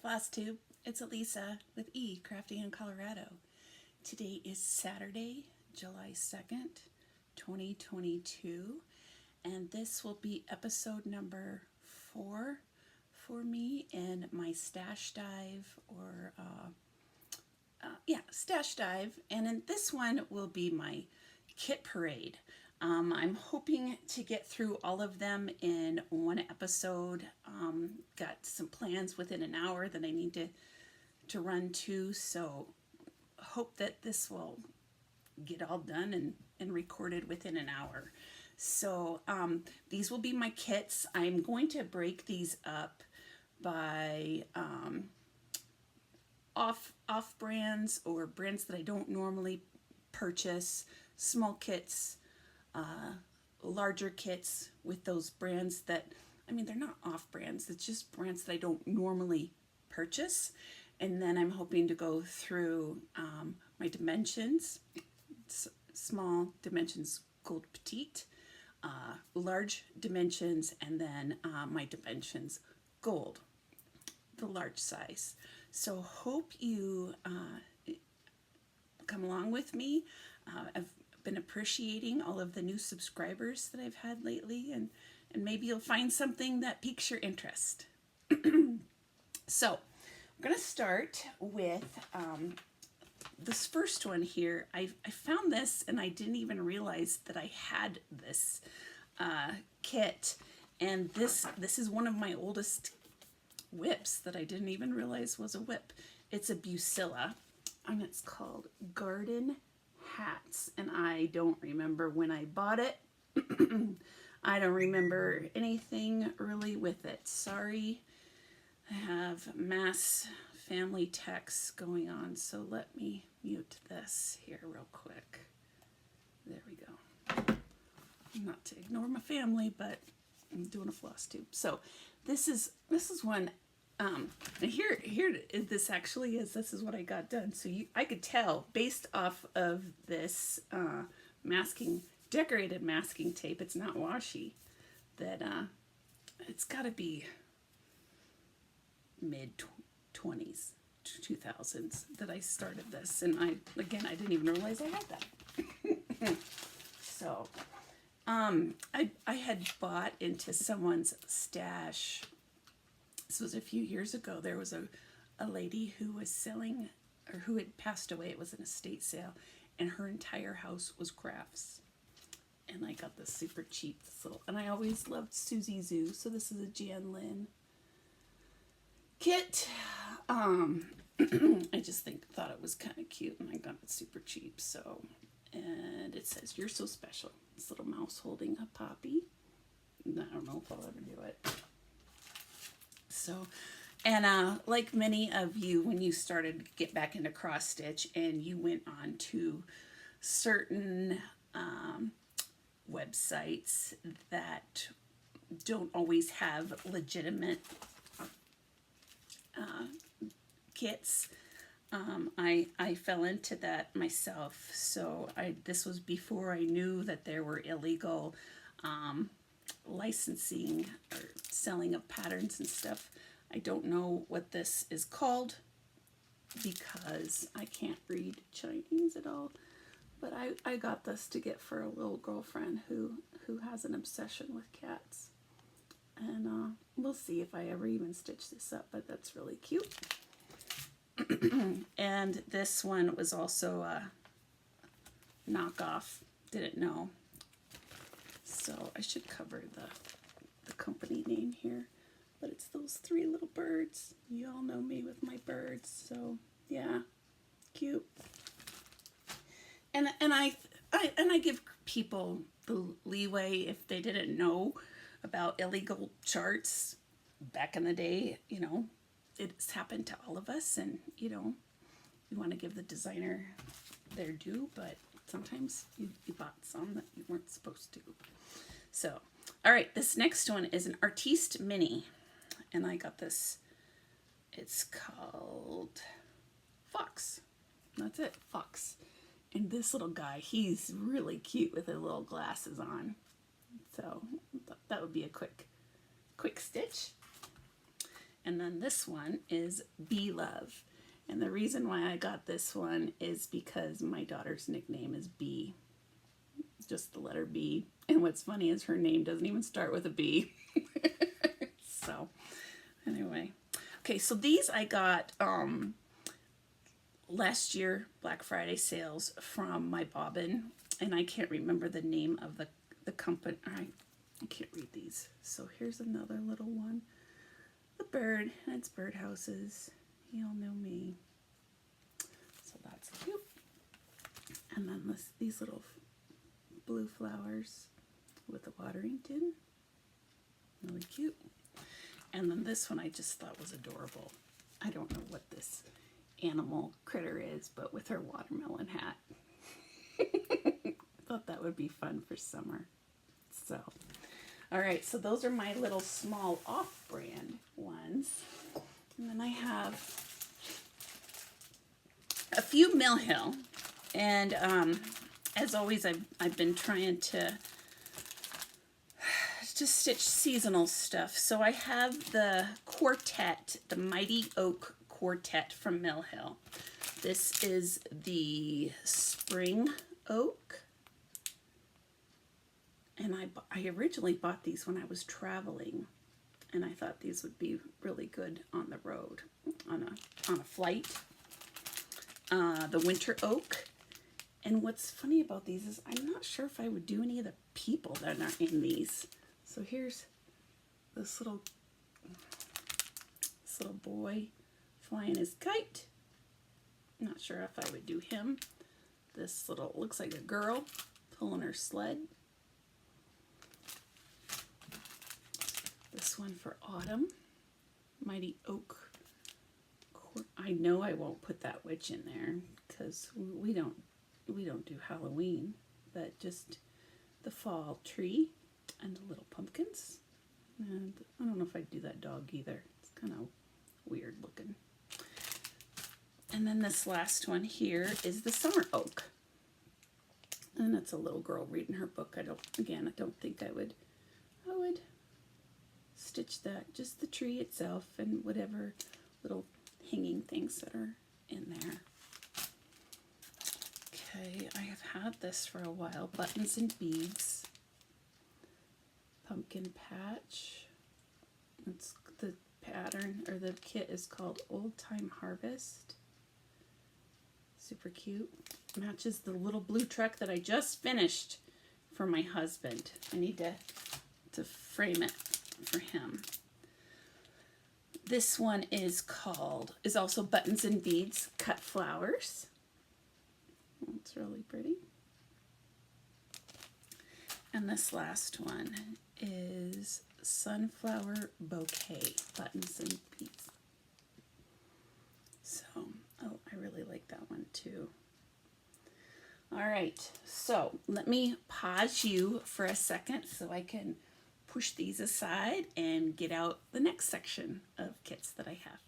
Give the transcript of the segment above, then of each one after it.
Floss Tube. It's Elisa with E Crafting in Colorado. Today is Saturday, July 2nd, 2022, and this will be episode number 4 for me in my stash dive stash dive. And in this one will be my kit parade. I'm hoping to get through all of them in one episode. Got some plans within an hour that I need to run to, so hope that this will get all done and recorded within an hour. So these will be my kits. I'm going to break these up by off brands or brands that I don't normally purchase, small kits, larger kits with those brands that, they're not off brands, it's just brands that I don't normally purchase. And then I'm hoping to go through my dimensions, small dimensions gold petite, large dimensions, and then my dimensions gold, the large size. So hope you come along with me. I've been appreciating all of the new subscribers that I've had lately, and maybe you'll find something that piques your interest. So I'm going to start with this first one here. I found this and I didn't even realize that I had this kit, and this is one of my oldest whips that I didn't even realize was a whip. It's a Bucilla, and it's called Garden Hats, and I don't remember when I bought it. I don't remember anything really with it. Sorry. I have mass family texts going on, so let me mute this here real quick. There we go. Not to ignore my family, but I'm doing a floss tube. So this is one. Here this actually is. This is what I got done. So I could tell based off of this decorated masking tape. It's not washi. That it's got to be mid 2000s that I started this, and I didn't even realize I had that. So I had bought into someone's stash. This was a few years ago. There was a lady who was selling, or who had passed away. It was an estate sale, and her entire house was crafts. And I got this super cheap and I always loved Susie Zoo, so this is a Janlynn kit. I just thought it was kind of cute, and I got it super cheap. So, and it says, "You're so special." This little mouse holding a poppy. I don't know if I'll ever do it. So, and like many of you, when you started to get back into cross stitch and you went on to certain websites that don't always have legitimate kits, I fell into that myself. So this was before I knew that there were illegal licensing or selling of patterns and stuff. I don't know what this is called because I can't read Chinese at all, but I got this to get for a little girlfriend who has an obsession with cats, and we'll see if I ever even stitch this up, but that's really cute. And this one was also a knockoff, didn't know. So I should cover the company name here, but it's those 3 little birds. You all know me with my birds, so yeah, cute. And I give people the leeway if they didn't know about illegal charts back in the day. It's happened to all of us, and you want to give the designer their due, but sometimes you bought some that you weren't supposed to. So, all right, this next one is an Artiste mini, and I got this. It's called Fox. That's it, Fox. And this little guy, he's really cute with his little glasses on. So that would be a quick stitch. And then this one is Bee Love. And the reason why I got this one is because my daughter's nickname is Bee. Just the letter B. And what's funny is her name doesn't even start with a B. So, anyway. Okay, so these I got last year, Black Friday sales from my bobbin. And I can't remember the name of the company. I can't read these. So here's another little one. The bird, and it's birdhouses. You all know me. So that's cute. And then these little blue flowers with a watering tin. Really cute. And then this one I just thought was adorable. I don't know what this animal critter is, but with her watermelon hat. Thought that would be fun for summer. So, all right, so those are my little small off-brand ones. And then I have a few Mill Hill. And as always, I've been trying to just stitch seasonal stuff. So I have the Quartet, the Mighty Oak Quartet from Mill Hill. This is the Spring Oak. And I originally bought these when I was traveling. And I thought these would be really good on the road, on a flight. The Winter Oak. And what's funny about these is I'm not sure if I would do any of the people that are in these. So here's this little boy flying his kite. Not sure if I would do him. This little, looks like a girl pulling her sled. This one for autumn. Mighty Oak. I know I won't put that witch in there because we don't do Halloween, but just the fall tree and the little pumpkins. And I don't know if I'd do that dog either. It's kind of weird looking. And then this last one here is the Summer Oak. And it's a little girl reading her book. I don't think I would stitch that, just the tree itself and whatever little hanging things that are in there. Okay, I have had this for a while. Buttons and Beads. Pumpkin Patch. It's the pattern, or the kit is called Old Time Harvest. Super cute. Matches the little blue truck that I just finished for my husband. I need to frame it for him. This one is also Buttons and Beads Cut Flowers. It's really pretty. And this last one is Sunflower Bouquet Buttons and Beads. So, I really like that one too. All right, so let me pause you for a second so I can push these aside and get out the next section of kits that I have.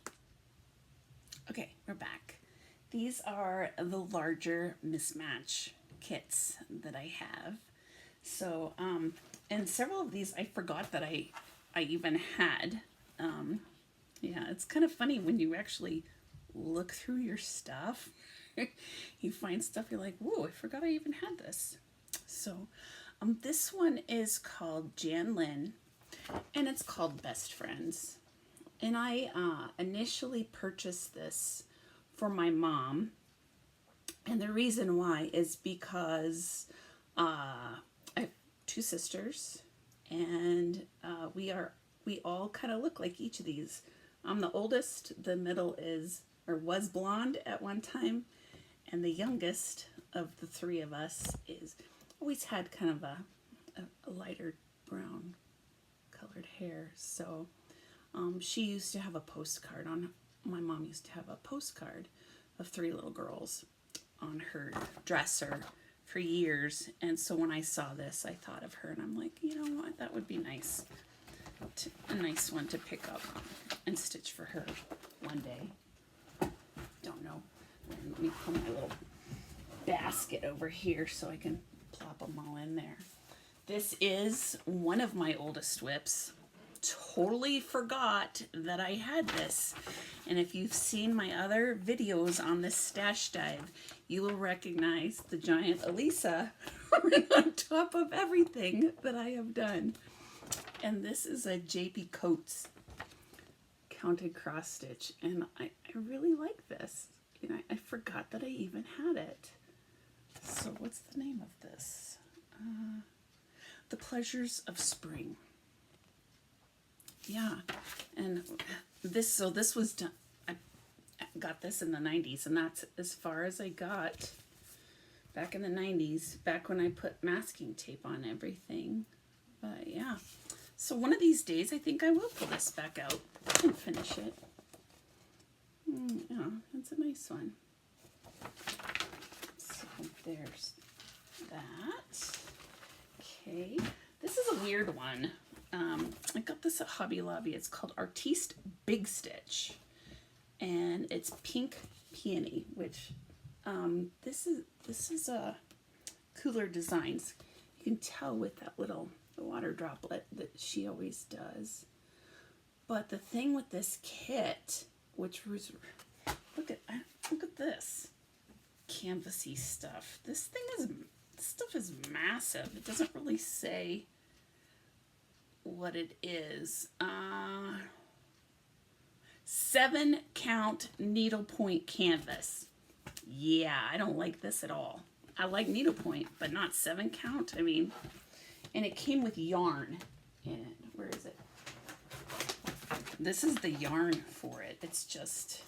Okay, we're back. These are the larger mismatch kits that I have. So, and several of these I forgot that I even had. Yeah, it's kind of funny when you actually look through your stuff. You find stuff you're like, whoa, I forgot I even had this. So, this one is called Janlynn, and it's called Best Friends. And I initially purchased this for my mom, and the reason why is because I have two sisters, and we all kind of look like each of these. I'm the oldest, the middle was blonde at one time, and the youngest of the three of us always had kind of a lighter brown colored hair. So she used to have a postcard my mom used to have a postcard of three little girls on her dresser for years. And so when I saw this, I thought of her, and I'm like, you know what, that would be nice. A nice one to pick up and stitch for her one day. Don't know. Let me put my little basket over here so I can plop them all in there. This is one of my oldest whips, totally forgot that I had this. And if you've seen my other videos on this stash dive, you will recognize the giant Elisa right on top of everything that I have done. And this is a JP Coates counted cross stitch, and I really like this. You know, I forgot that I even had it. So what's the name of this? The Pleasures of Spring. Yeah, and this was done. I got this in the 90s, and that's as far as I got back in the 90s, back when I put masking tape on everything. But yeah, so one of these days I think I will pull this back out and finish it. Yeah, it's a nice one. So there's that. Okay, this is a weird one. I got this at Hobby Lobby. It's called Artiste Big Stitch, and it's pink peony, which this is a Cooler Designs. You can tell with that little water droplet that she always does. But the thing with this kit, which was, look at this canvasy stuff. This stuff is massive. It doesn't really say what it is. 7 count needlepoint canvas. Yeah, I don't like this at all. I like needlepoint, but not 7 count. I mean, and it came with yarn. And where is it? This is the yarn for it. It's just,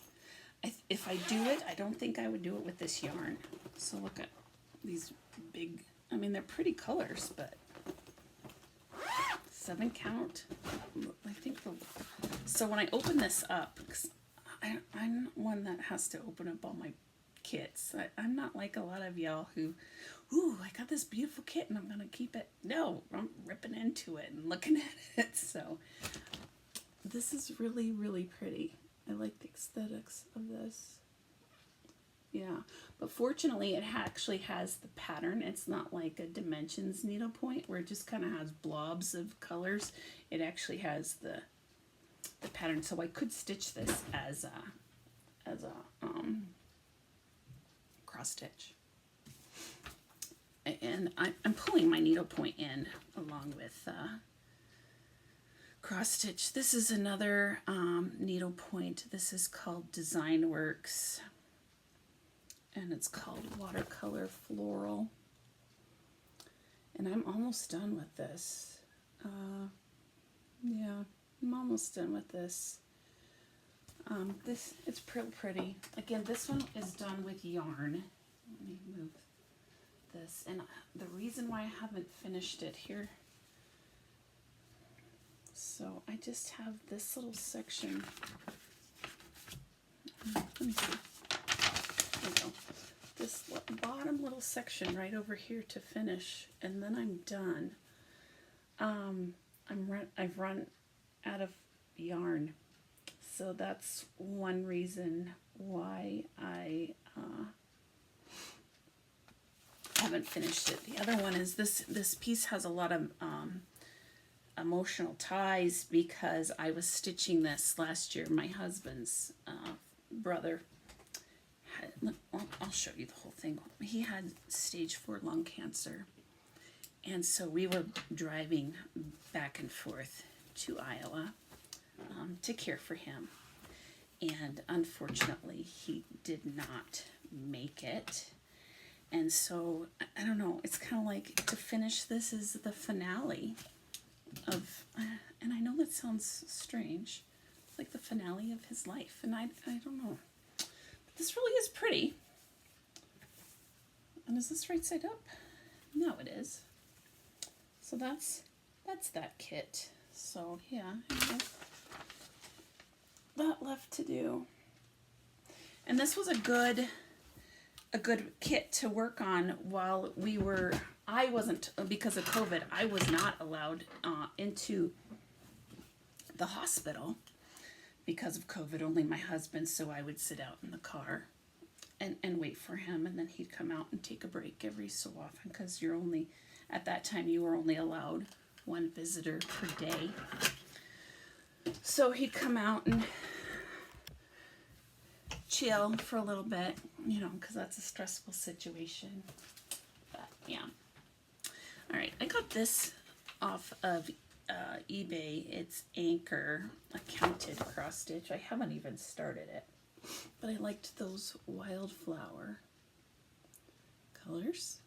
if I do it, I don't think I would do it with this yarn. So look at these big, I mean, they're pretty colors, but 7 count. I think so when I open this up, because I'm one that has to open up all my kits. I'm not like a lot of y'all who, ooh, I got this beautiful kit and I'm gonna keep it. No, I'm ripping into it and looking at it. So this is really, really pretty. I like the aesthetics of this. Yeah, but fortunately it actually has the pattern. It's not like a Dimensions needlepoint where it just kind of has blobs of colors. It actually has the pattern, so I could stitch this as a cross stitch. And I'm pulling my needlepoint in along with cross stitch. This is another needlepoint. This is called Design Works, and it's called Watercolor Floral. And I'm almost done with this. Yeah, I'm almost done with this. It's pretty. Again, this one is done with yarn. Let me move this. And the reason why I haven't finished it here, so I just have this little section. Let me see. There we go. This bottom little section right over here to finish, and then I'm done. I've run out of yarn, so that's one reason why I haven't finished it. The other one is this piece has a lot of emotional ties because I was stitching this last year. My husband's brother had, I'll show you the whole thing. He had stage 4 lung cancer, and so we were driving back and forth to Iowa to care for him, and unfortunately he did not make it. And so I don't know, it's kind of like, to finish this is the finale of, and I know that sounds strange, it's like the finale of his life, and I don't know, but this really is pretty. And is this right side up? No, it is. So that's that kit. So yeah, that left to do. And this was a good kit to work on while I wasn't, because of COVID, I was not allowed into the hospital because of COVID, only my husband, so I would sit out in the car and wait for him, and then he'd come out and take a break every so often, because at that time you were only allowed 1 visitor per day. So he'd come out and chill for a little bit, you know, because that's a stressful situation. But yeah. All right, I got this off of eBay. It's Anchor, a counted cross stitch. I haven't even started it, but I liked those wildflower colors.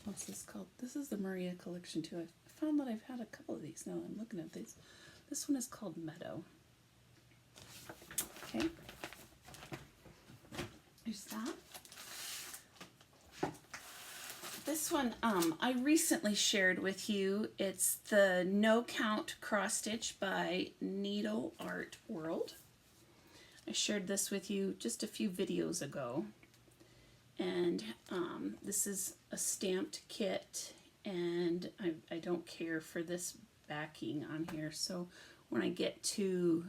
What's this called? This is the Maria collection too. I found that I've had a couple of these now. I'm looking at these. This one is called Meadow. Okay. There's that. This one I recently shared with you. It's the No Count Cross Stitch by Needle Art World. I shared this with you just a few videos ago. And this is a stamped kit, and I don't care for this backing on here. So when I get to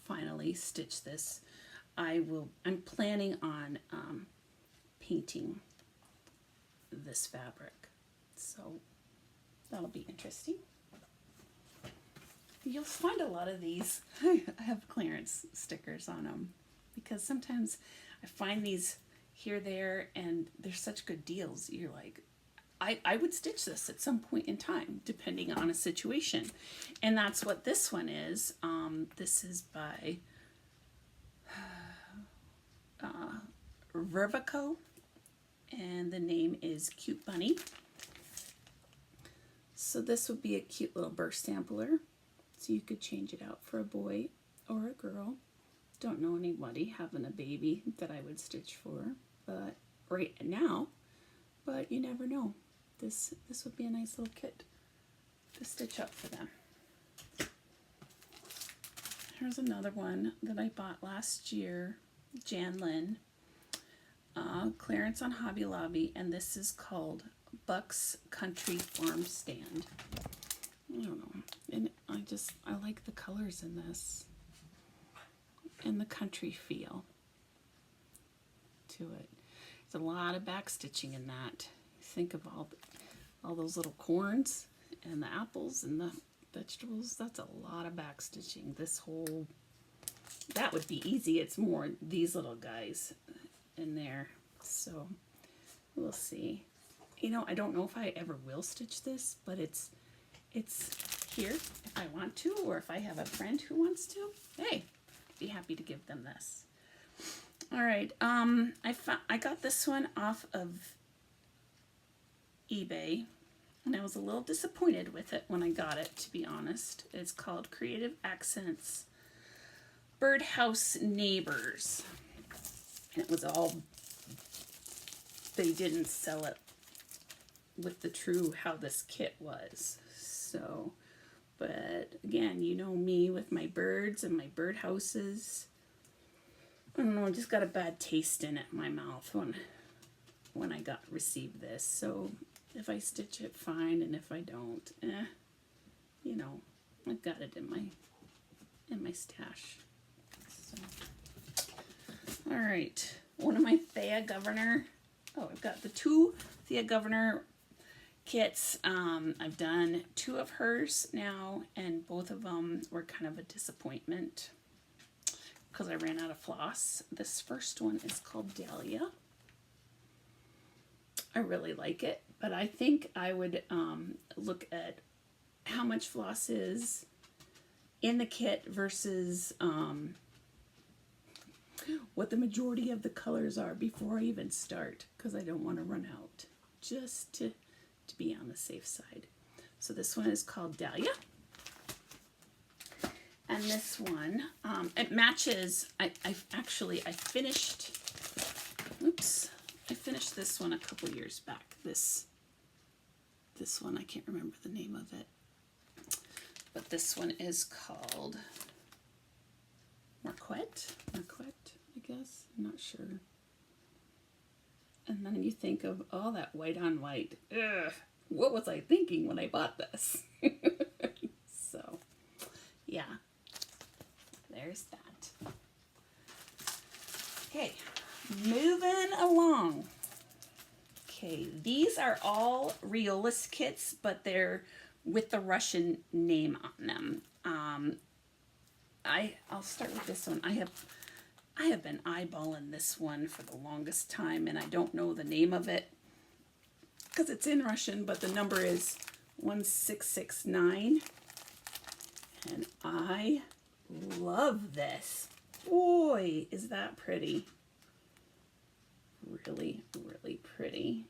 finally stitch this, I'm planning on painting this fabric, so that'll be interesting. You'll find a lot of these I have clearance stickers on them, because sometimes I find these here, there, and they're such good deals. You're like, I would stitch this at some point in time, depending on a situation. And that's what this one is. This is by Vervico, and the name is Cute Bunny. So this would be a cute little burst sampler. So you could change it out for a boy or a girl. Don't know anybody having a baby that I would stitch for, but right now, but you never know. This would be a nice little kit to stitch up for them. Here's another one that I bought last year, Janlynn, clearance on Hobby Lobby, and this is called Buck's Country Farm Stand. I don't know, and I like the colors in this and the country feel to it. There's a lot of back stitching in that. Think of all those little corns and the apples and the vegetables. That's a lot of back stitching. That would be easy. It's more these little guys in there. So we'll see. You know, I don't know if I ever will stitch this, but it's here if I want to, or if I have a friend who wants to. Hey, be happy to give them this. All right, I got this one off of eBay, and I was a little disappointed with it when I got it, to be honest. It's called Creative Accents Birdhouse Neighbors, and it was all, they didn't sell it with the true how this kit was. So, but again, you know me with my birds and my birdhouses. I don't know, I just got a bad taste in my mouth when I received this. So if I stitch it, fine, and if I don't, you know, I've got it in my stash. So, all right, one of my Thea Governor. Oh, I've got the two Thea Governor kits. I've done two of hers now, and both of them were kind of a disappointment because I ran out of floss. This first one is called Dahlia. I really like it, but I think I would look at how much floss is in the kit versus what the majority of the colors are before I even start, because I don't want to run out, just to be on the safe side. So this one is called Dahlia. And this one, it matches, I finished this one a couple years back. This one, I can't remember the name of it. But this one is called Marquette, I guess. I'm not sure. And then you think of all that white on white. Ugh, what was I thinking when I bought this? So, yeah. There's that. Okay, moving along. Okay, these are all Riolis kits, but they're with the Russian name on them. I'll start with this one. I have been eyeballing this one for the longest time, and I don't know the name of it because it's in Russian, but the number is 1669, and I love this. Boy, is that pretty. Really, really pretty.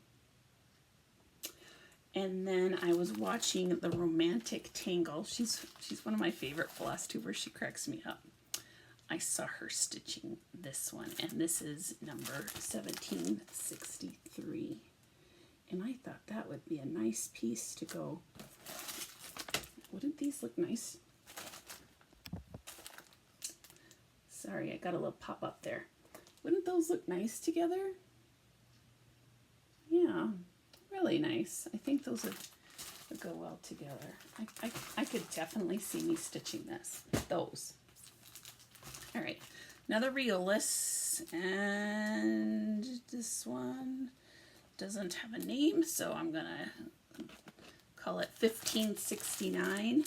And then I was watching The Romantic Tangle. She's one of my favorite floss tubers. She cracks me up. I saw her stitching this one, and this is number 1763. And I thought that would be a nice piece to go. Wouldn't these look nice? Sorry, I got a little pop up there. Wouldn't those look nice together? Yeah, really nice. I think those would go well together. I could definitely see me stitching those. All right, another Riolis, and this one doesn't have a name, so I'm gonna call it 1569.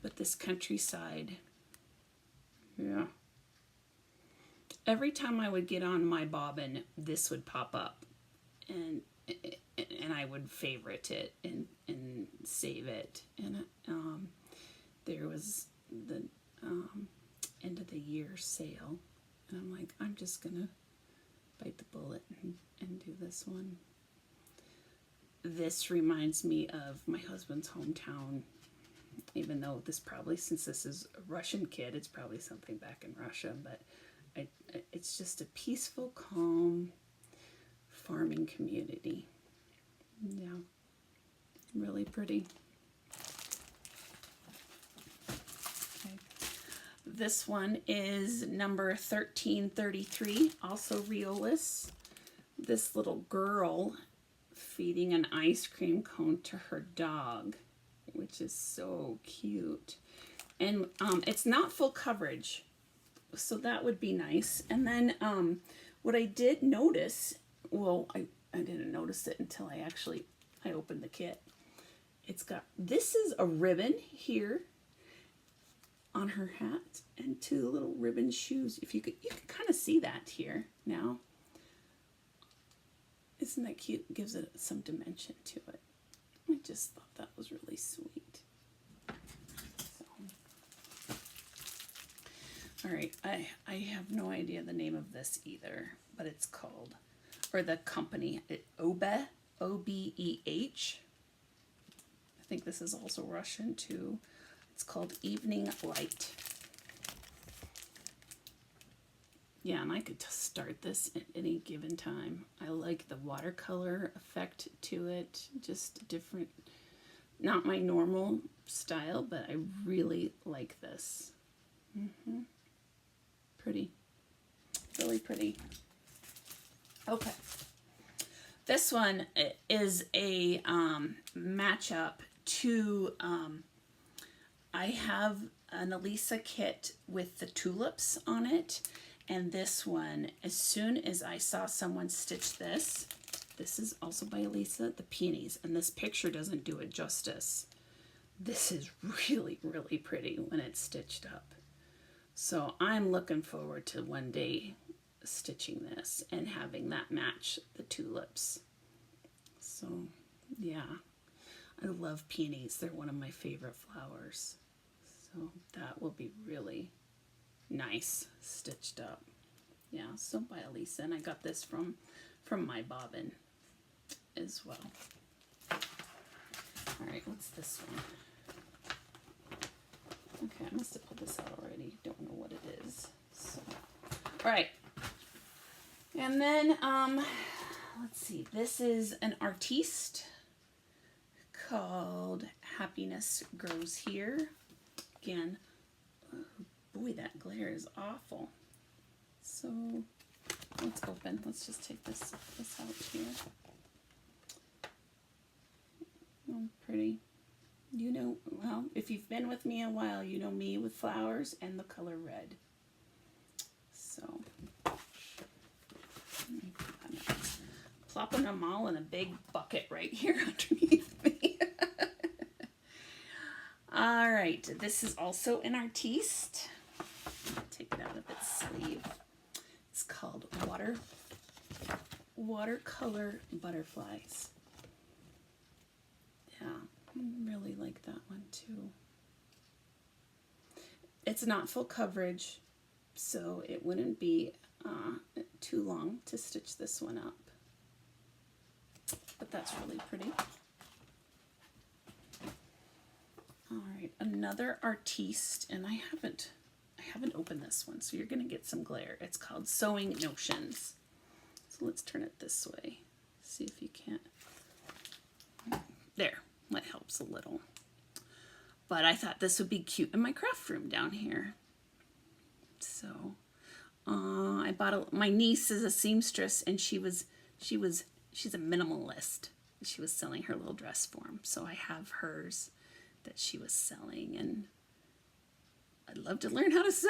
But this countryside, yeah. Every time I would get on my bobbin, this would pop up, and I would favorite it and save it. And there was the end of the year sale, and I'm like, I'm just gonna bite the bullet and do this one. This reminds me of my husband's hometown, even though this probably, since this is a Russian kid, it's probably something back in Russia, but it's just a peaceful, calm farming community. Yeah, really pretty. Okay. This one is number 1333, also Riolis. This little girl feeding an ice cream cone to her dog, which is so cute. And it's not full coverage, so that would be nice. And then what I did notice, well, I didn't notice it until I opened the kit. It's got, this is a ribbon here on her hat and two little ribbon shoes. You can kind of see that here now. Isn't that cute? Gives it some dimension to it. I just thought that was really sweet. All right, I have no idea the name of this either, but it's called, or the company, Obeh, O-B-E-H. I think this is also Russian too. It's called Evening Light. Yeah, and I could just start this at any given time. I like the watercolor effect to it, just different, not my normal style, but I really like this. Pretty, really pretty. Okay, this one is a matchup to, I have an Elisa kit with the tulips on it, and this one, as soon as I saw someone stitch this is also by Elisa, the peonies, and this picture doesn't do it justice. This is really, really pretty when it's stitched up. So I'm looking forward to one day stitching this and having that match the tulips. So yeah, I love peonies. They're one of my favorite flowers. So that will be really nice stitched up. Yeah, so by Elisa, and I got this from my bobbin as well. All right, what's this one? Okay, I must have pulled this out already. Don't know what it is. So, all right. And then, let's see. This is an Artiste called Happiness Grows Here. Again, oh boy, that glare is awful. So, let's open. Let's just take this out here. Oh, pretty. You know, well, if you've been with me a while, you know me with flowers and the color red. So, plopping them all in a big bucket right here underneath me. All right, this is also an Artiste. Take it out of its sleeve. It's called Watercolor Butterflies. Yeah, I really like that one too. It's not full coverage, so it wouldn't be too long to stitch this one up. But that's really pretty. All right, another Artiste, and I haven't opened this one, so you're going to get some glare. It's called Sewing Notions. So let's turn it this way. See if you can't. There, that helps a little. But I thought this would be cute in my craft room down here. So I bought my niece is a seamstress, and she's a minimalist. She was selling her little dress form, so I have hers that she was selling, and I'd love to learn how to sew.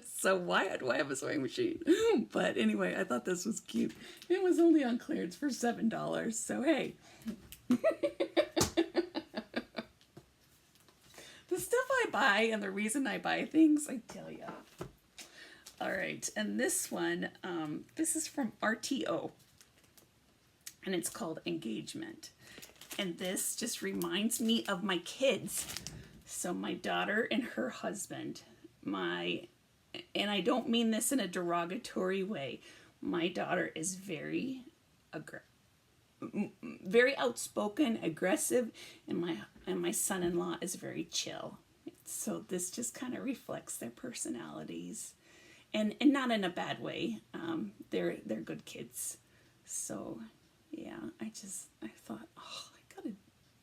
So why do I have a sewing machine? But anyway, I thought this was cute. It was only on clearance for $7, so hey. The stuff I buy and the reason I buy things, I tell ya. All right, and this one, this is from RTO, and it's called Engagement. And this just reminds me of my kids. So my daughter and her husband, and I don't mean this in a derogatory way. My daughter is very outspoken, aggressive, and my son-in-law is very chill. So this just kind of reflects their personalities, and not in a bad way. They're good kids. So yeah, I thought, oh, I gotta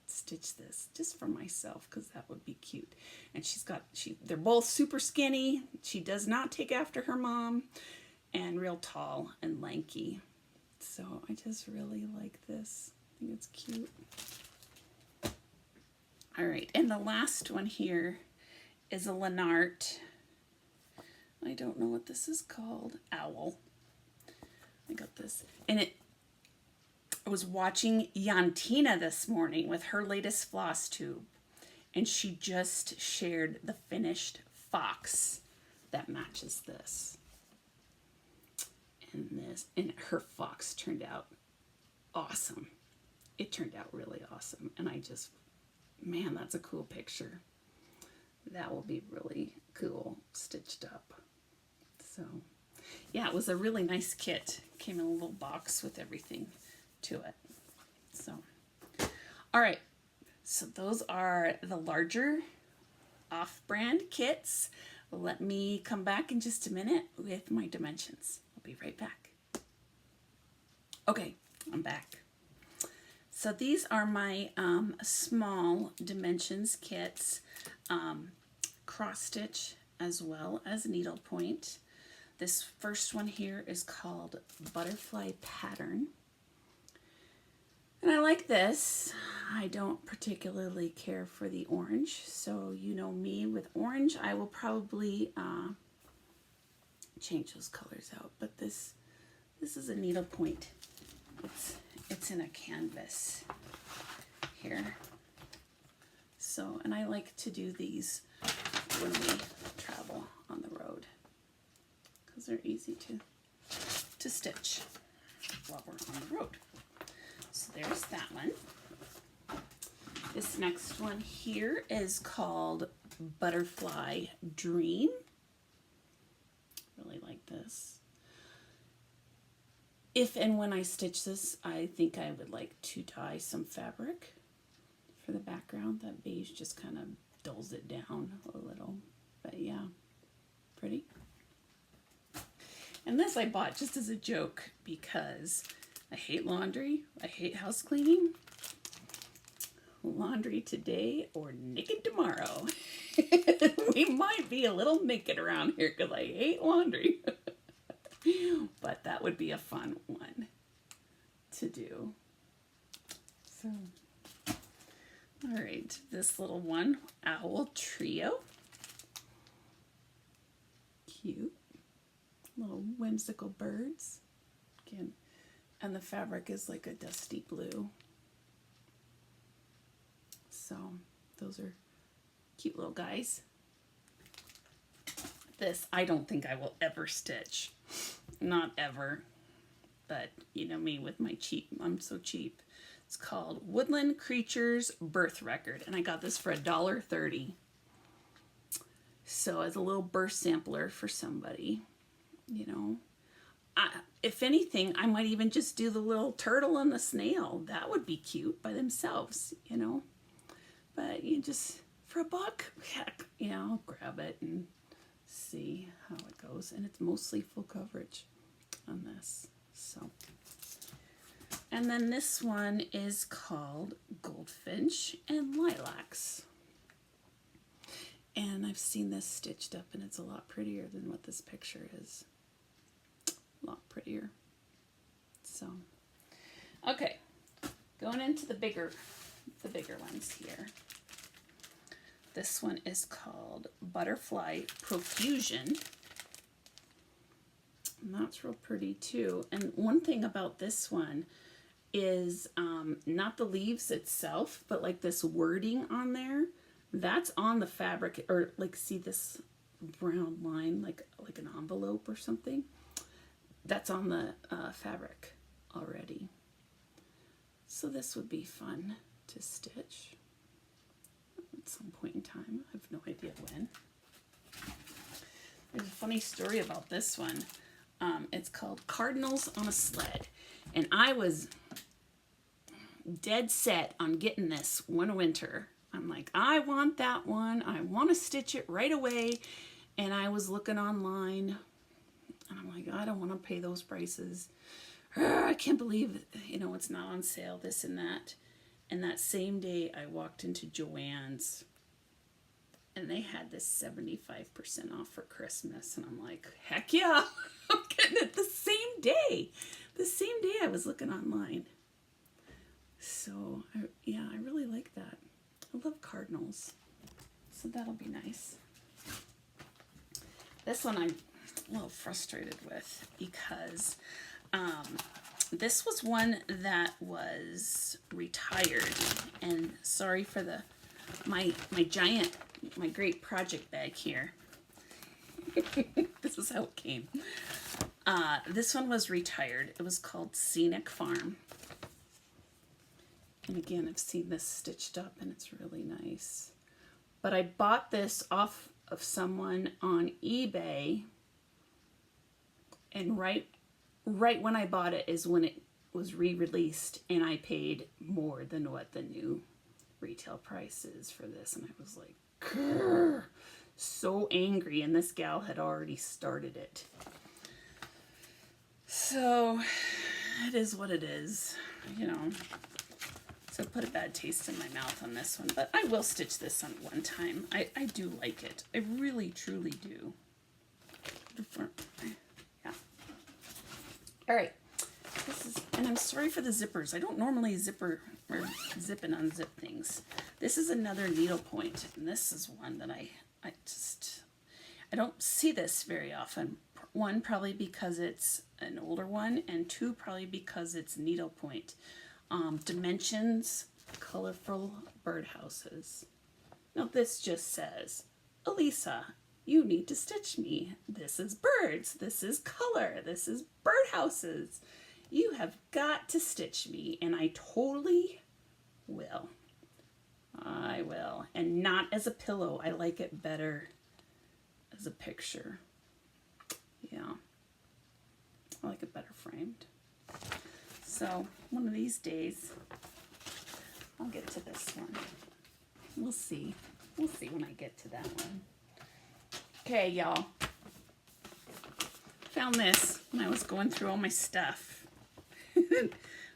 stitch this just for myself because that would be cute. And they're both super skinny. She does not take after her mom, and real tall and lanky. So I just really like this. I think it's cute. All right, and the last one here is a Lennart. I don't know what this is called. Owl. I got this, and I was watching Janlynn this morning with her latest floss tube, and she just shared the finished fox that matches this. And her fox turned out awesome. It turned out really awesome, and man, that's a cool picture. That will be really cool stitched up. So yeah, it was a really nice kit. Came in a little box with everything to it. So all right, so those are the larger off-brand kits. Let me come back in just a minute with my dimensions. I'll be right back. Okay, I'm back. So these are my small dimensions kits, cross stitch as well as needlepoint. This first one here is called Butterfly Pattern. And I like this. I don't particularly care for the orange, so you know me with orange. I will probably change those colors out, but this is a needlepoint. It's in a canvas here. So, and I like to do these when we travel on the road because they're easy to stitch while we're on the road. So there's that one. This next one here is called Butterfly Dream. Really like this. If and when I stitch this, I think I would like to dye some fabric for the background. That beige just kind of dulls it down a little. But yeah, pretty. And this I bought just as a joke because I hate laundry. I hate house cleaning. Laundry today or naked tomorrow. We might be a little naked around here because I hate laundry. But that would be a fun one to do. So, all right, this little one, Owl Trio. Cute. Little whimsical birds. Again, and the fabric is like a dusty blue. So those are cute little guys. This I don't think I will ever stitch. Not ever. But you know me with my cheap, I'm so cheap. It's called Woodland Creatures Birth Record. And I got this for $1.30. So as a little birth sampler for somebody, you know. If anything, I might even just do the little turtle and the snail. That would be cute by themselves, you know. But you just, for a buck, heck, yeah, I'll grab it and see how it goes. And it's mostly full coverage on this. So, and then this one is called Goldfinch and Lilacs. And I've seen this stitched up and it's a lot prettier than what this picture is. A lot prettier. So, okay, going into the bigger ones here. This one is called Butterfly Profusion. And that's real pretty too. And one thing about this one is not the leaves itself, but like this wording on there, that's on the fabric, or like see this brown line, like an envelope or something. That's on the fabric already. So this would be fun to stitch at some point in time. I have no idea when. There's a funny story about this one. It's called Cardinals on a Sled. And I was dead set on getting this one winter. I'm like, I want that one. I want to stitch it right away. And I was looking online. And I'm like, I don't want to pay those prices. I can't believe, you know, it's not on sale, this and that. And that same day, I walked into Joann's. And they had this 75% off for Christmas. And I'm like, heck yeah, I'm getting it the same day. The same day I was looking online. So, yeah, I really like that. I love cardinals. So that'll be nice. This one I'm a little frustrated with because this was one that was retired. And sorry for my great project bag here. This is how it came. This one was retired. It was called Scenic Farm. And again, I've seen this stitched up and it's really nice. But I bought this off of someone on eBay. And right when I bought it is when it was re-released. And I paid more than what the new retail price is for this. And I was like, grr, so angry. And this gal had already started it. So it is what it is, you know. So put a bad taste in my mouth on this one, but I will stitch this on one time. I do like it. I really, truly do. Yeah. All right. This is, and I'm sorry for the zippers. I don't normally zip and unzip things. This is another needlepoint, and this is one that I don't see this very often. One, probably because it's an older one, and two, probably because it's needlepoint. Dimensions, colorful birdhouses. Now this just says, Elisa, you need to stitch me. This is birds, this is color, this is birdhouses. You have got to stitch me, and I totally will. I will. And not as a pillow. I like it better as a picture. Yeah. I like it better framed. So, one of these days, I'll get to this one. We'll see. We'll see when I get to that one. Okay, y'all. Found this when I was going through all my stuff.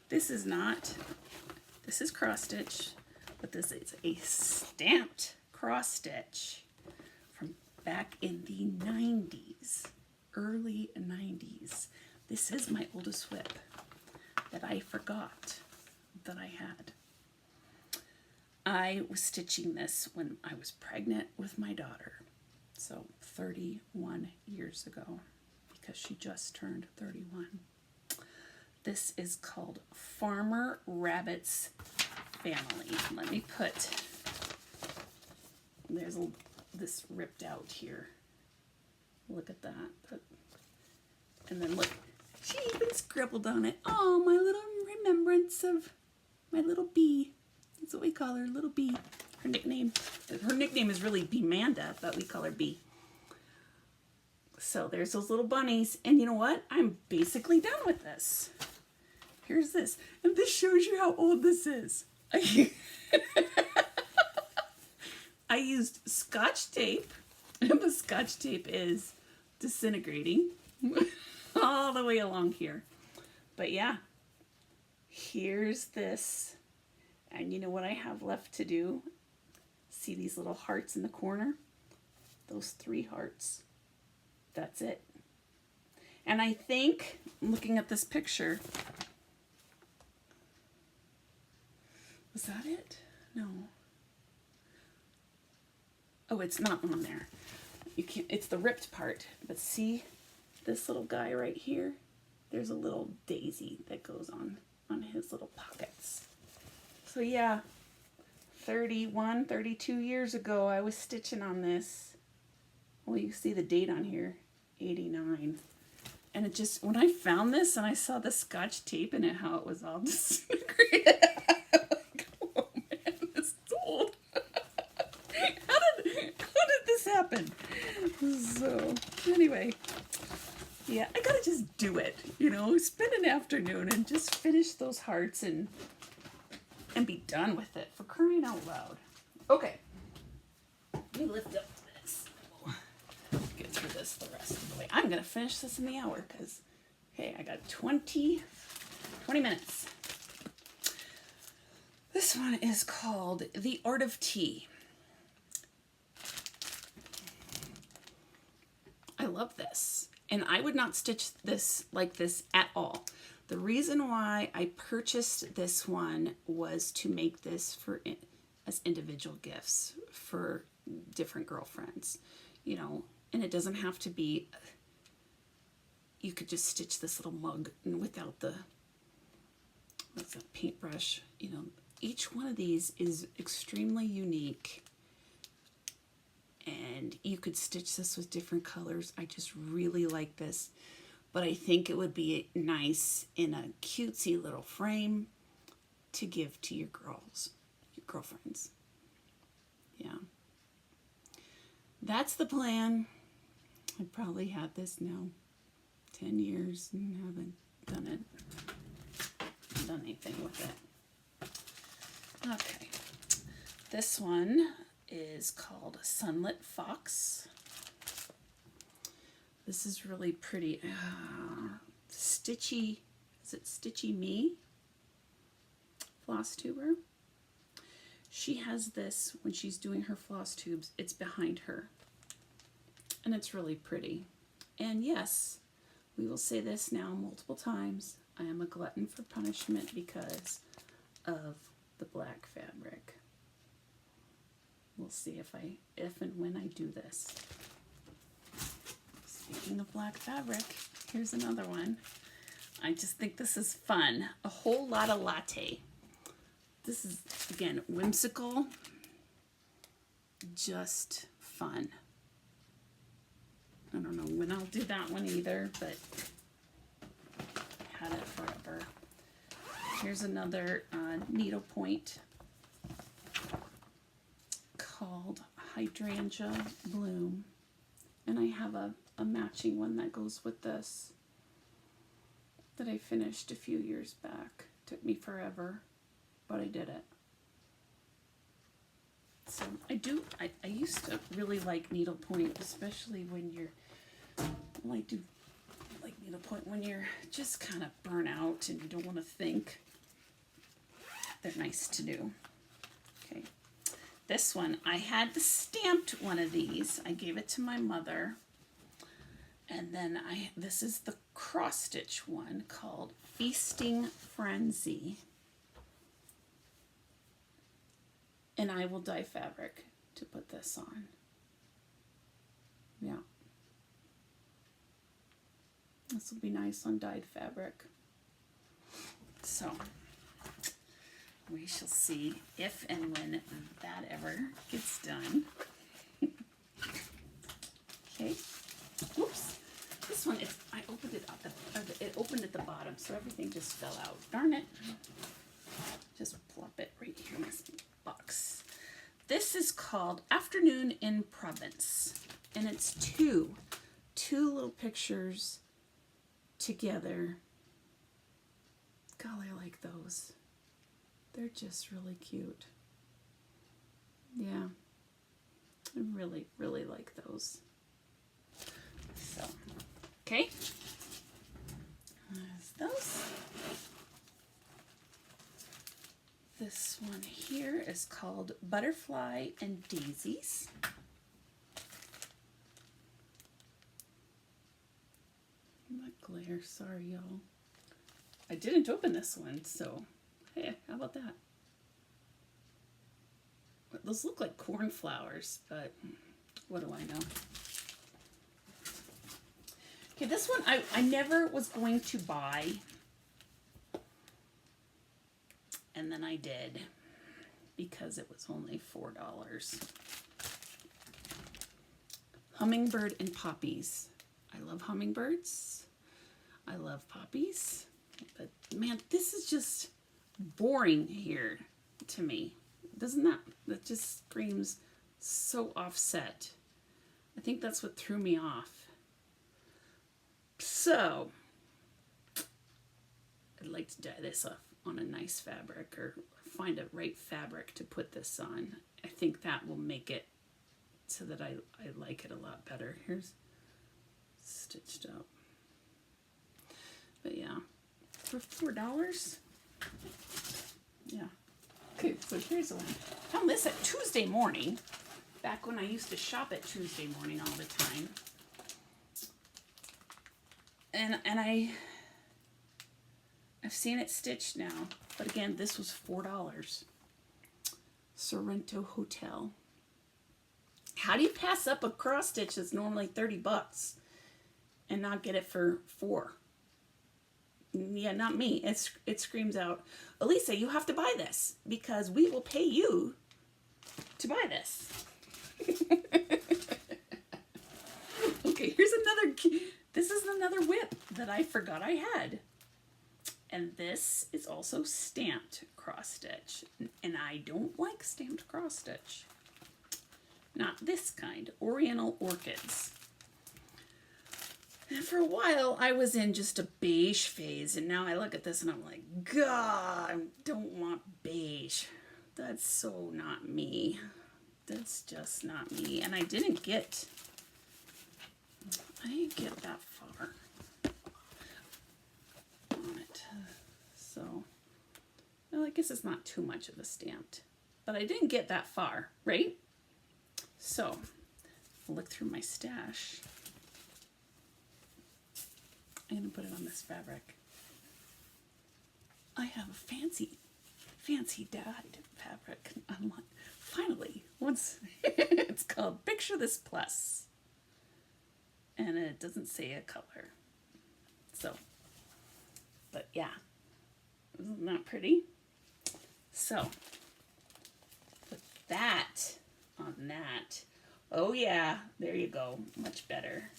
This is cross stitch, but this is a stamped cross stitch from back in the 90s, early 90s. This is my oldest whip that I forgot that I had. I was stitching this when I was pregnant with my daughter, so 31 years ago, because she just turned 31. This is called Farmer Rabbit's Family. Let me put there's this ripped out here. Look at that. And then look, she even scribbled on it. Oh, my little remembrance of my little bee. That's what we call her, little bee. Her nickname is really Bee-Manda, but we call her Bee. So there's those little bunnies. And you know what? I'm basically done with this. Here's this. And this shows you how old this is. I used Scotch tape. And the Scotch tape is disintegrating all the way along here. But yeah, here's this. And you know what I have left to do? See these little hearts in the corner? Those 3 hearts. That's it. And I think, looking at this picture, was that it? No. Oh, it's not on there. You can't, it's the ripped part. But see this little guy right here? There's a little daisy that goes on his little pockets. So yeah, 31, 32 years ago, I was stitching on this. Well, you see the date on here, 89. And it just, when I found this and I saw the Scotch tape in it, how it was all disintegrated, I'm like, oh man, this is old. How did this happen? So, anyway, yeah, I gotta just do it, you know, spend an afternoon and just finish those hearts and be done with it, for crying out loud. Okay, let me lift up this. We'll get through this the rest of the way. I'm gonna finish this in the hour because, hey, I got 20 minutes. This one is called The Art of Tea. I love this, and I would not stitch this like this at all. The reason why I purchased this one was to make this as individual gifts for different girlfriends, you know, and it doesn't have to be, you could just stitch this little mug without the, what's that, paintbrush, you know. Each one of these is extremely unique, and you could stitch this with different colors. I just really like this. But I think it would be nice in a cutesy little frame to give to your girlfriends. Yeah. That's the plan. I probably had this now 10 years and haven't done anything with it. Okay. This one is called Sunlit Fox. This is really pretty. Stitchy, is it Stitchy Me? Floss tuber. She has this when she's doing her floss tubes. It's behind her. And it's really pretty. And yes, we will say this now multiple times. I am a glutton for punishment because of the black fabric. We'll see if and when I do this. Speaking of black fabric, here's another one. I just think this is fun. A whole lot of latte. This is, again, whimsical, just fun. I don't know when I'll do that one either, but I had it forever. Here's another needlepoint called Hydrangea Bloom. And I have a matching one that goes with this that I finished a few years back. Took me forever, but I did it. So I used to really like needlepoint, especially when I do like needlepoint when you're just kind of burnt out and you don't want to think. They're nice to do. Okay. This one, I had stamped one of these. I gave it to my mother. And then this is the cross stitch one called Feasting Frenzy. And I will dye fabric to put this on. Yeah. This will be nice on dyed fabric. So, we shall see if and when that ever gets done. Okay. Oops. This one, I opened it up, it opened at the bottom, so everything just fell out. Darn it. Just plop it right here in this box. This is called Afternoon in Provence. And it's two little pictures together. Golly, I like those. They're just really cute. Yeah. I really, really like those. So, okay. There's those. This one here is called Butterfly and Daisies. That glare, sorry y'all. I didn't open this one, so hey, how about that? Those look like cornflowers, but what do I know? Okay, this one I never was going to buy. And then I did because it was only $4. Hummingbird and poppies. I love hummingbirds. I love poppies. But man, this is just boring here to me. Doesn't that just screams so offset. I think that's what threw me off. So, I'd like to dye this off on a nice fabric or find a right fabric to put this on. I think that will make it so that I like it a lot better. Here's stitched up. But yeah, for $4. Yeah. Okay, so here's the one. I found this at Tuesday morning, back when I used to shop at Tuesday morning all the time. And I've seen it stitched now, but again, this was $4. Sorrento Hotel. How do you pass up a cross stitch that's normally $30 and not get it for $4? Yeah, not me. It screams out, Elisa, you have to buy this because we will pay you to buy this. Okay, here's another. This is another whip that I forgot I had. And this is also stamped cross stitch. And I don't like stamped cross stitch. Not this kind. Oriental Orchids. And for a while, I was in just a beige phase. And now I look at this and I'm like, God, I don't want beige. That's so not me. That's just not me. And I didn't get that far on it. So, well, I guess it's not too much of a stamped. But I didn't get that far, right? So, I'll look through my stash. I'm going to put it on this fabric. I have a fancy dyed fabric. I'm like, finally, it's called Picture This Plus. And it doesn't say a color. So, but yeah, isn't that pretty? So, put that on that. Oh yeah, there you go, much better.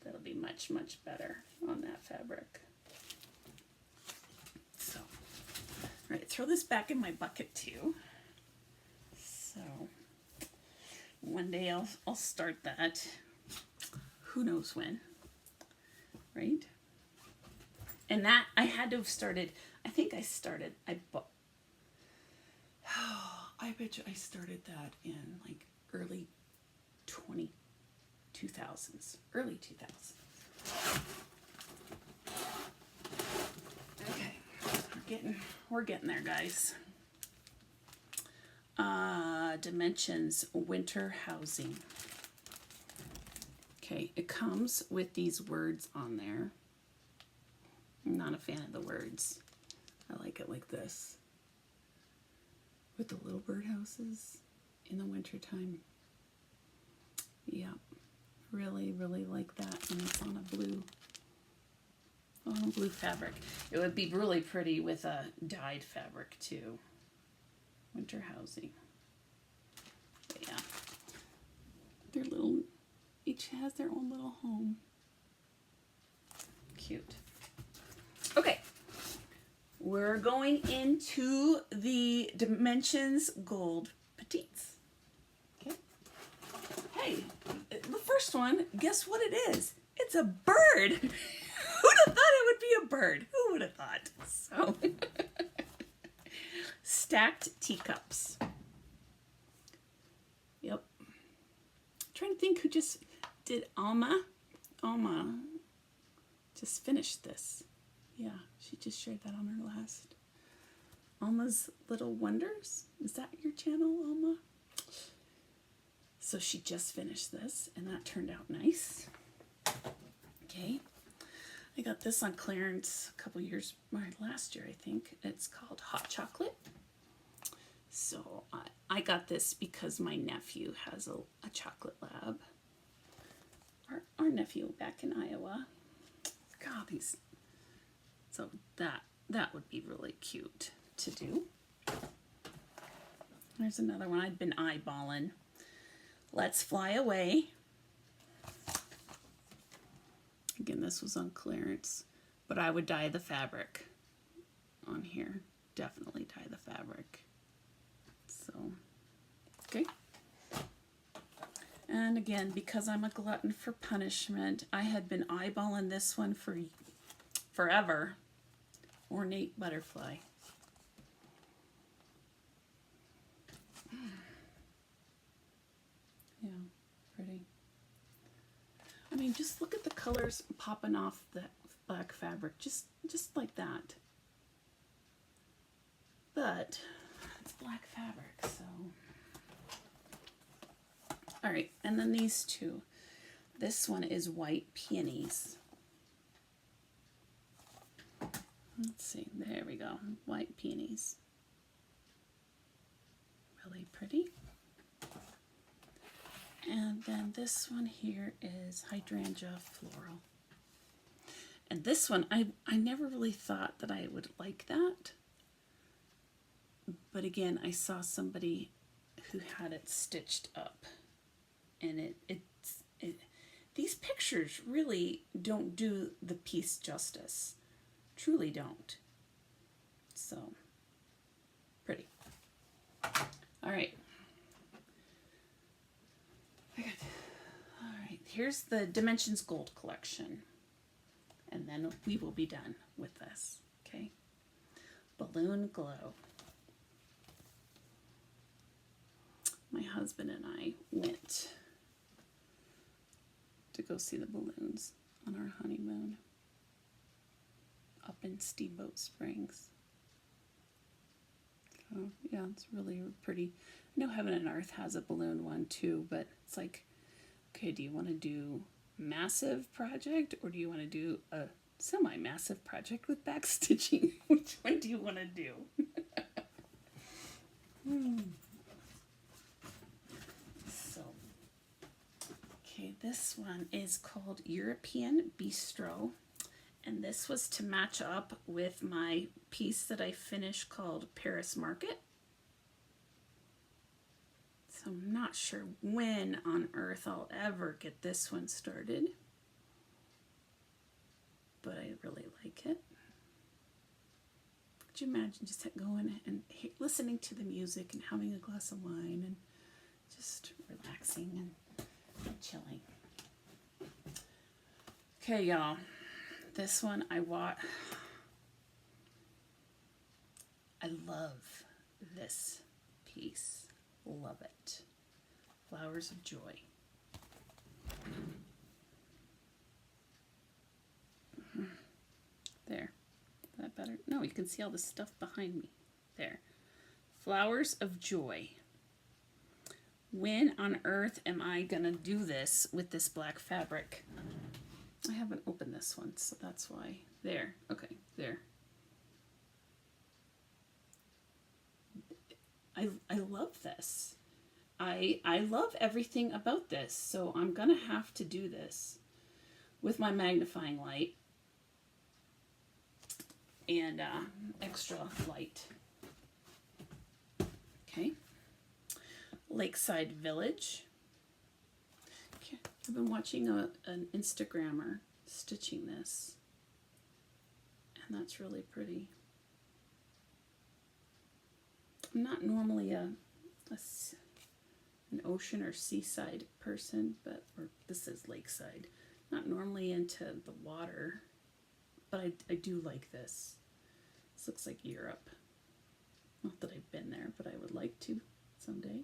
That'll be much, much better on that fabric. So, all right, throw this back in my bucket too. So, one day I'll start that. Who knows when, right? And that, I had to have started, I bet you I started that in like early 2000s, early 2000s. Okay, we're getting there, guys. Dimensions, winter housing. Okay, it comes with these words on there. I'm not a fan of the words. I like it like this. With the little birdhouses in the wintertime. Yeah, really, really like that. And it's on a blue fabric. It would be really pretty with a dyed fabric too. Winter housing. But yeah, they're little Each has their own little home. Cute. Okay. We're going into the Dimensions Gold Petites. Okay. Hey, the first one, guess what it is? It's a bird. Who'd have thought it would be a bird? Who would have thought? So, stacked teacups. Yep. I'm trying to think who just did Alma. Alma just finished this. Yeah, she just shared that on her last. Alma's Little Wonders. Is that your channel, Alma? So she just finished this, and that turned out nice. Okay. I got this on clearance a couple years, last year I think. It's called Hot Chocolate. So I got this because my nephew has a chocolate lab. Our nephew back in Iowa. God, these. So that would be really cute to do. There's another one I've been eyeballing. Let's Fly Away. Again, this was on clearance, but I would dye the fabric on here. Definitely dye the fabric. So, okay. And again, because I'm a glutton for punishment, I had been eyeballing this one for forever. Ornate Butterfly. Yeah, pretty. I mean, just look at the colors popping off the black fabric, just like that. But it's black fabric, so. All right, and then these two. This one is White Peonies. Let's see, there we go, White Peonies. Really pretty. And then this one here is Hydrangea Floral. And this one, I never really thought that I would like that. But again, I saw somebody who had it stitched up. And these pictures really don't do the piece justice. Truly don't. So, pretty. All right. All right, here's the Dimensions Gold collection. And then we will be done with this, okay? Balloon Glow. My husband and I went to go see the balloons on our honeymoon up in Steamboat Springs. So, yeah, it's really pretty. I know Heaven and Earth has a balloon one too, but it's like, okay, do you want to do massive project or do you want to do a semi-massive project with backstitching? Which one do you want to do? So, okay, this one is called European Bistro. And this was to match up with my piece that I finished called Paris Market. So I'm not sure when on earth I'll ever get this one started. But I really like it. Could you imagine just going and listening to the music and having a glass of wine and just relaxing and chilling. Okay, y'all. This one I love this piece. Love it. Flowers of Joy. There. Is that better? No, you can see all the stuff behind me. There. Flowers of Joy. When on earth am I going to do this with this black fabric? I haven't opened this one, so that's why. There. Okay, there. I love this. I love everything about this, so I'm going to have to do this with my magnifying light and extra light. Okay. Lakeside Village. Okay. I've been watching an Instagrammer stitching this, and that's really pretty. I'm not normally an ocean or seaside person, or this is lakeside. Not normally into the water, but I do like this. This looks like Europe. Not that I've been there, but I would like to someday.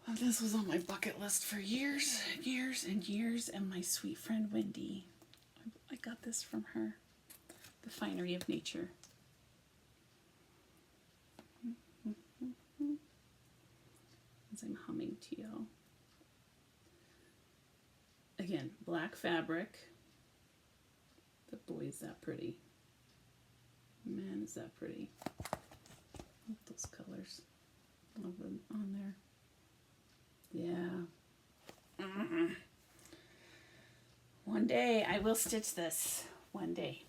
Well, this was on my bucket list for years, years, and years, and my sweet friend Wendy. I got this from her. The Finery of Nature. As I'm humming to y'all. Again, black fabric. But boy, is that pretty. Man, is that pretty. Love those colors. Love them on there. Yeah. One day I will stitch this. One day.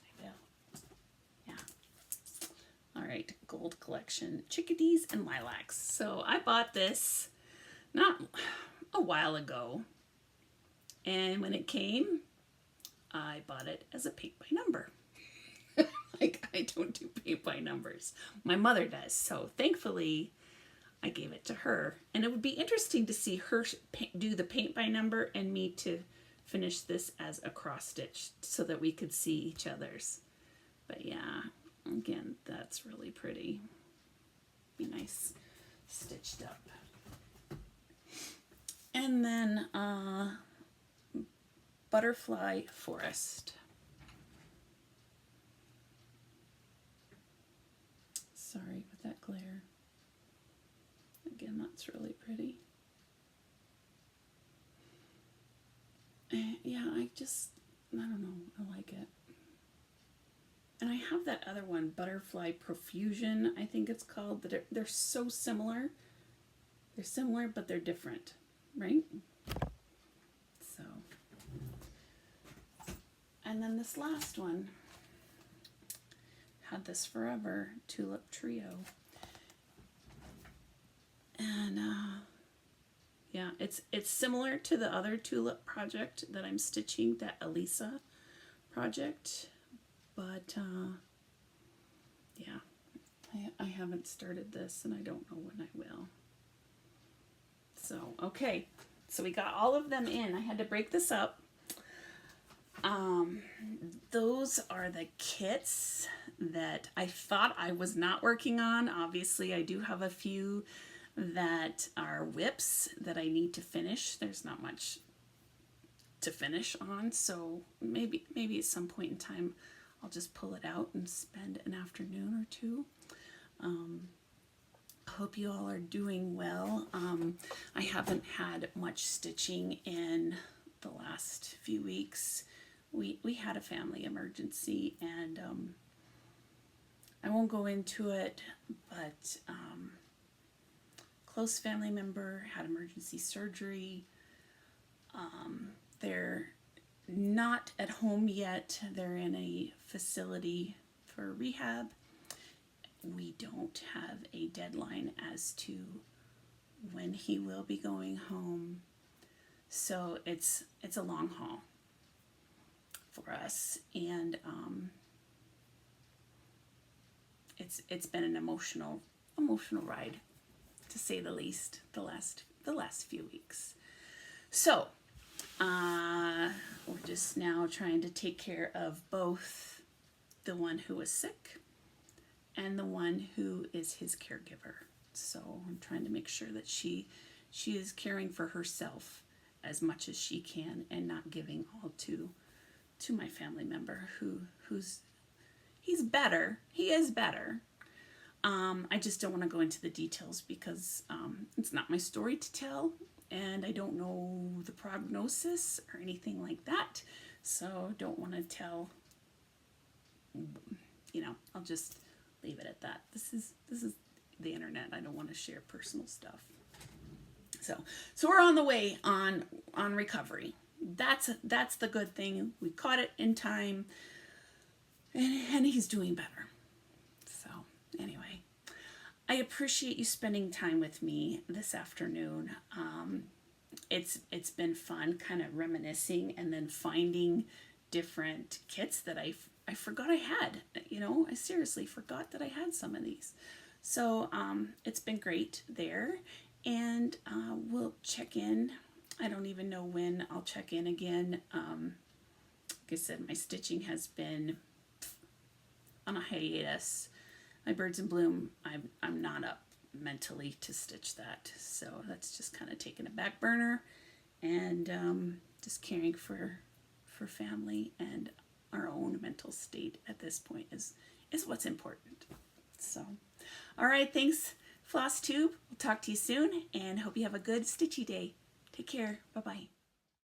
I will. Yeah. All right. Gold collection. Chickadees and lilacs. So I bought this not a while ago. And when it came, I bought it as a paint by number. Like, I don't do paint by numbers. My mother does. So thankfully, I gave it to her. And it would be interesting to see her do the paint by number and me to finish this as a cross stitch so that we could see each other's. But yeah, again, that's really pretty. Be nice stitched up. And then Butterfly Forest. Sorry with that glare. Again, that's really pretty. Yeah, I don't know, I like it. And I have that other one, Butterfly Profusion, I think it's called, that they're so similar. They're similar, but they're different, right? So, and then this last one, Had This Forever Tulip Trio. And yeah, it's similar to the other tulip project that I'm stitching, that Elisa project, but yeah, I haven't started this and I don't know when I will. So, okay, so we got all of them in. I had to break this up. Those are the kits that I thought I was not working on. Obviously, I do have a few that are whips that I need to finish. There's not much to finish on, so maybe at some point in time I'll just pull it out and spend an afternoon or two. Hope you all are doing well. I haven't had much stitching in the last few weeks. We had a family emergency, and I won't go into it, but close family member had emergency surgery. They're not at home yet. They're in a facility for rehab. We don't have a deadline as to when he will be going home. So it's a long haul for us, and it's been an emotional ride, to say the least, the last few weeks. So we're just now trying to take care of both the one who was sick and the one who is his caregiver. So I'm trying to make sure that she is caring for herself as much as she can and not giving all to my family member he's better. He is better. I just don't want to go into the details because it's not my story to tell, and I don't know the prognosis or anything like that. So don't want to tell, I'll just leave it at that. This is the internet. I don't want to share personal stuff. So we're on the way on recovery. That's the good thing. We caught it in time, and he's doing better. So anyway, I appreciate you spending time with me this afternoon. It's been fun kind of reminiscing and then finding different kits that I forgot I had. You know, I seriously forgot that I had some of these. So it's been great there. And we'll check in. I don't even know when I'll check in again. Like I said, my stitching has been on a hiatus. My Birds in Bloom, I'm not up mentally to stitch that. So that's just kind of taken a back burner, and just caring for family and our own mental state at this point is what's important. So, all right, thanks, Floss Tube. We'll talk to you soon, and hope you have a good stitchy day. Take care. Bye-bye.